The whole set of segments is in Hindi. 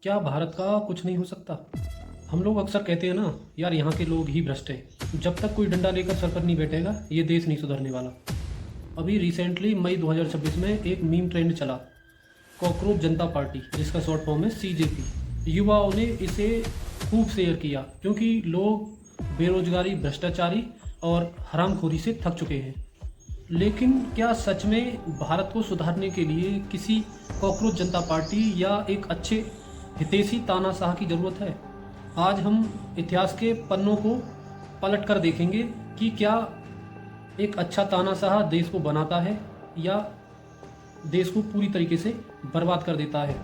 क्या भारत का कुछ नहीं हो सकता? हम लोग अक्सर कहते हैं ना, यार यहाँ के लोग ही भ्रष्ट हैं। जब तक कोई डंडा लेकर सर पर नहीं बैठेगा ये देश नहीं सुधरने वाला। अभी रिसेंटली मई 2026 में एक मीम ट्रेंड चला, कॉकरोच जनता पार्टी, जिसका शॉर्ट फॉर्म है सीजेपी। युवाओं ने इसे खूब शेयर किया क्योंकि लोग बेरोजगारी, भ्रष्टाचारी और हरामखोरी से थक चुके हैं। लेकिन क्या सच में भारत को सुधारने के लिए किसी कॉकरोच जनता पार्टी या एक अच्छे हितैषी तानाशाह की ज़रूरत है? आज हम इतिहास के पन्नों को पलट कर देखेंगे कि क्या एक अच्छा तानाशाह देश को बनाता है या देश को पूरी तरीके से बर्बाद कर देता है।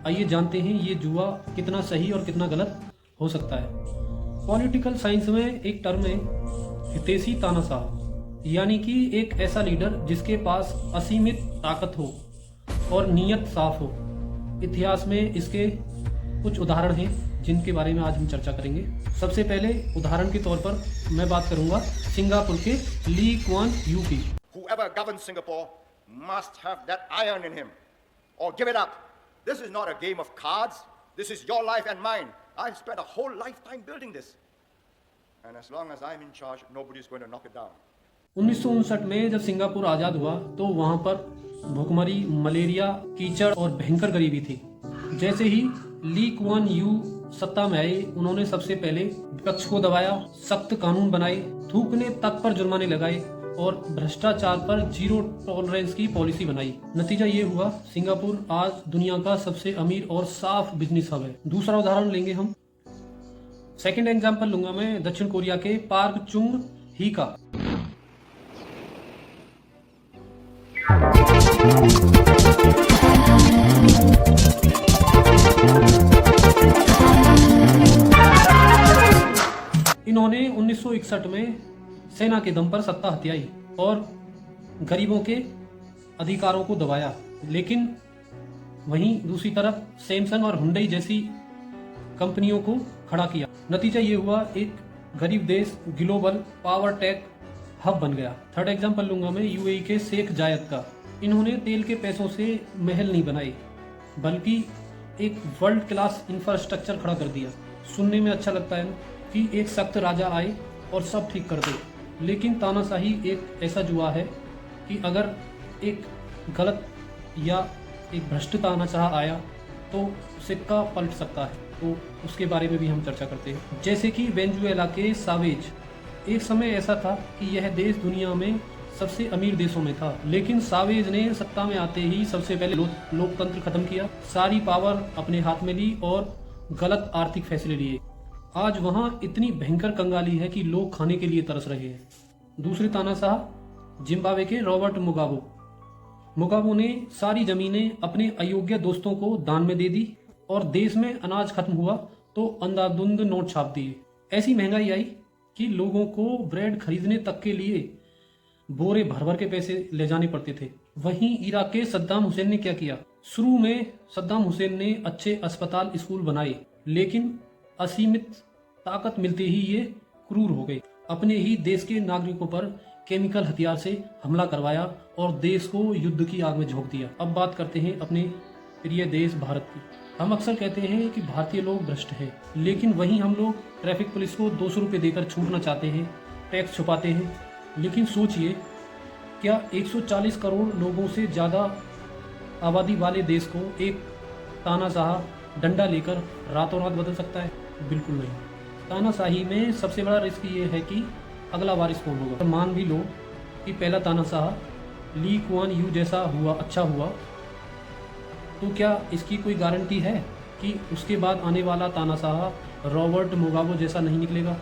आइए जानते हैं ये जुआ कितना सही और कितना गलत हो सकता है। पॉलिटिकल साइंस में एक टर्म है हितैषी तानाशाह, यानी कि एक ऐसा लीडर जिसके पास असीमित ताकत हो और नीयत साफ हो। इतिहास में इसके कुछ उदाहरण हैं जिनके बारे में आज हम चर्चा करेंगे। सबसे पहले उदाहरण के तौर पर मैं बात करूंगा सिंगापुर के ली क्वान यू की। Whoever governs Singapore must have that iron in him, or give it up. This is not a game of cards. This is your life and mine. I've spent a whole lifetime building this. And as long as I'm in charge, nobody's going to knock it down. 1959 में जब सिंगापुर आज़ाद हुआ तो वहाँ पर भुखमरी, मलेरिया, कीचड़ और भयंकर गरीबी थी। जैसे ही ली कुआन यू सत्ता में आए, उन्होंने सबसे पहले विपक्ष को दबाया, सख्त कानून बनाए, थूकने तक पर जुर्माने लगाए और भ्रष्टाचार पर जीरो टॉलरेंस की पॉलिसी बनाई। नतीजा ये हुआ, सिंगापुर आज दुनिया का सबसे अमीर और साफ बिजनेस हब है। दूसरा उदाहरण लेंगे हम, सेकंड एग्जांपल लूंगा मैं दक्षिण कोरिया के पार्क चुंग ही का। इन्होंने 1961 में सेना के दम पर सत्ता हथियाई और गरीबों के अधिकारों को दबाया। लेकिन वहीं दूसरी तरफ सैमसंग और हुंडई जैसी कंपनियों को खड़ा किया। नतीजा ये हुआ, एक गरीब देश ग्लोबल पावर टेक हब बन गया। थर्ड एग्जांपल लूंगा मैं यूएई के शेख जायद का। इन्होंने तेल के पैसों से महल नहीं बनाए बल्कि एक वर्ल्ड क्लास इंफ्रास्ट्रक्चर खड़ा कर दिया। सुनने में अच्छा लगता है ना कि एक सख्त राजा आए और सब ठीक कर दे, लेकिन तानाशाही एक ऐसा जुआ है कि अगर एक गलत या एक भ्रष्ट तानाशाह आया तो सिक्का पलट सकता है। तो उसके बारे में भी हम चर्चा करते हैं। जैसे कि वेनेजुएला के सावेज, एक समय ऐसा था कि यह देश दुनिया में सबसे अमीर देशों में था, लेकिन सावेज ने सत्ता में आते ही सबसे पहले लोकतंत्र खत्म किया, सारी पावर अपने हाथ में ली और गलत आर्थिक फैसले लिए। आज वहां इतनी भयंकर कंगाली है कि लोग खाने के लिए तरस रहे हैं। दूसरे तानाशाह जिम्बाब्वे के रॉबर्ट मुगाबे ने सारी जमीनें अपने अयोग्य दोस्तों को दान में दे दी और देश में अनाज खत्म हुआ तो अंधाधुंध नोट छाप दिए। ऐसी महंगाई आई कि लोगों को ब्रेड खरीदने तक के लिए बोरे भर भर के पैसे ले जाने पड़ते थे। वहीं इराक के सद्दाम हुसैन ने क्या किया? शुरू में सद्दाम हुसैन ने अच्छे अस्पताल, स्कूल बनाए, लेकिन असीमित ताकत मिलते ही ये क्रूर हो गए। अपने ही देश के नागरिकों पर केमिकल हथियार से हमला करवाया और देश को युद्ध की आग में झोंक दिया। अब बात करते हैं अपने प्रिय देश भारत की। हम अक्सर कहते हैं कि भारतीय लोग भ्रष्ट हैं, लेकिन वहीं हम लोग ट्रैफिक पुलिस को 200 रुपये देकर छूटना चाहते हैं, टैक्स छुपाते हैं। लेकिन सोचिए, क्या 140 करोड़ लोगों से ज़्यादा आबादी वाले देश को एक तानाशाह डंडा लेकर रातों रात बदल सकता है? बिल्कुल नहीं। तानाशाही में सबसे बड़ा रिस्क ये है कि अगला वारिस कौन होगा। मान भी लो कि पहला तानाशाह ली कुआन यू जैसा हुआ, अच्छा हुआ, तो क्या इसकी कोई गारंटी है कि उसके बाद आने वाला तानाशाह रॉबर्ट मुगाबे जैसा नहीं निकलेगा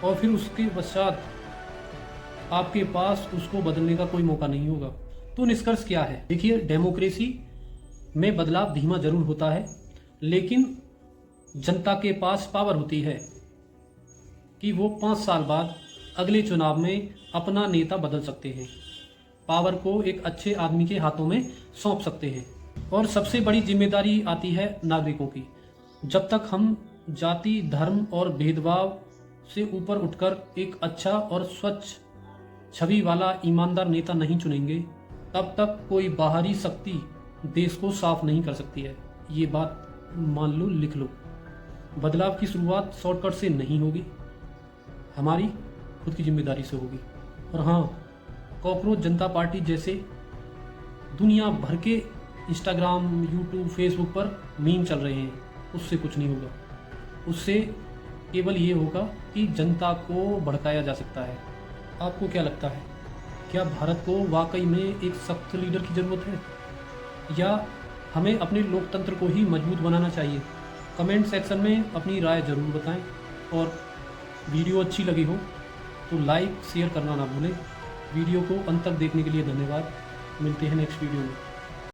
और फिर उसके पश्चात आपके पास उसको बदलने का कोई मौका नहीं होगा? तो निष्कर्ष क्या है? देखिए, डेमोक्रेसी में बदलाव धीमा जरूर होता है, लेकिन जनता के पास पावर होती है कि वो 5 साल बाद अगले चुनाव में अपना नेता बदल सकते हैं, पावर को एक अच्छे आदमी के हाथों में सौंप सकते हैं। और सबसे बड़ी जिम्मेदारी आती है नागरिकों की। जब तक हम जाति, धर्म और भेदभाव से ऊपर उठकर एक अच्छा और स्वच्छ छवि वाला ईमानदार नेता नहीं चुनेंगे, तब तक कोई बाहरी शक्ति देश को साफ नहीं कर सकती है। ये बात मान लो, लिख लो। बदलाव की शुरुआत शॉर्टकट से नहीं होगी, हमारी खुद की जिम्मेदारी से होगी। और हाँ, कॉकरोच जनता पार्टी जैसे दुनिया भर के इंस्टाग्राम, यूट्यूब, फेसबुक पर मीम चल रहे हैं, उससे कुछ नहीं होगा। उससे केवल ये होगा कि जनता को भड़काया जा सकता है। आपको क्या लगता है, क्या भारत को वाकई में एक सख्त लीडर की ज़रूरत है, या हमें अपने लोकतंत्र को ही मजबूत बनाना चाहिए? कमेंट सेक्शन में अपनी राय ज़रूर बताएं, और वीडियो अच्छी लगी हो तो लाइक शेयर करना ना भूलें। वीडियो को अंत तक देखने के लिए धन्यवाद। मिलते हैं नेक्स्ट वीडियो में।